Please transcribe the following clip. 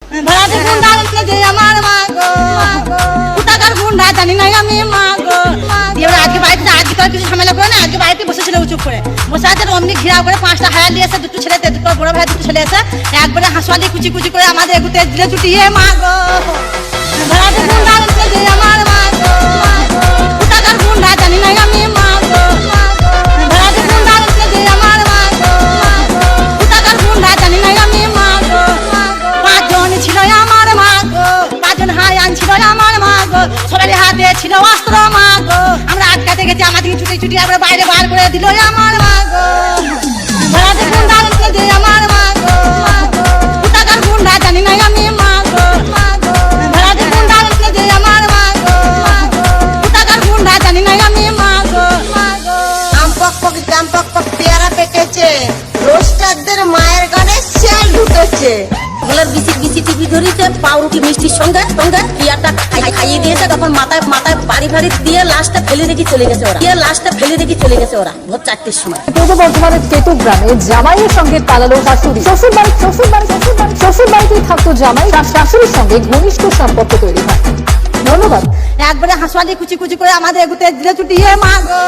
ভাড়াতে গুন্ডা যে আমার মা গো, কোথাকার গুন্ডা জানি না আমি মা গো। দিয়ে আজকে বাড়িতে আজকে তো কিছু ঝামেলা করে না, আজকে বাড়িতে বসেছিল চুপ করে বসে আছে। অমনি ঘিরা করে 5টা হায়ার নিয়ে এসে, দুটো ছেলে, দুটো বড় ভাই, দুটো ছেলে এসে একবারে হাঁসুয়ালি কুচি কুচি করে আমাদের এগুতে দিলে চুটিয়ে মা গো। ভাড়াতে গুন্ডা যে আমার মা গো, কোথাকার গুন্ডা জানি না আমি মা গো। ভাড়াতে গুন্ডা যে আমার মা গো, কোথাকার গুন্ডা জানি না আমি মা গো। 5 জন ছিল আমার মা গো, 5 জন হায়ান ছিল আমার মা গো। সবারই হাতে ছিল অস্ত্র মা গো। আমরা আটকাতে গেছি, আমাদের ছুটি ছুটি আমরা বাইরে বার করে দিল আমার মা গো। ভাড়াতে গুন্ডা যে আমার মা গো, কোথাকার গুন্ডা জানি না আমি মা গো। ভাড়াতে গুন্ডা যে আমার মা গো, কোথাকার গুন্ডা জানি না আমি মা গো। আম পক পক জাম পক পক পেয়ারা পেকেছে, রোস্টারদের মায়ের গানে শেল ঢুকেছে। বলার বিসি বিসি টিভি ধরিতে পাউরুটি মিষ্টির সঙ্গে সঙ্গে পিয়াটা খাইয়ে দিয়েছে। তখন মাথায় মাথায় বাড়ি বাড়ি দিয়ে লাশটা ফেলে রেখে চলে গেছে ওরা, ভোর 4টের সময়। পূর্ব বর্ধমানের কেতু গ্রামে জামাইয়ের সঙ্গে পালালো শাশুড়ি। শ্বশুর বাড়িতেই থাকতো জামাই, তার শাশুড়ির সঙ্গে ঘনিষ্ঠ সম্পর্ক তৈরি হয়। ধন্যবাদ। একবারে হাঁসুয়ালি কুচি কুচি করে আমাদের এগুতে দিলে চুটিয়ে মা গো।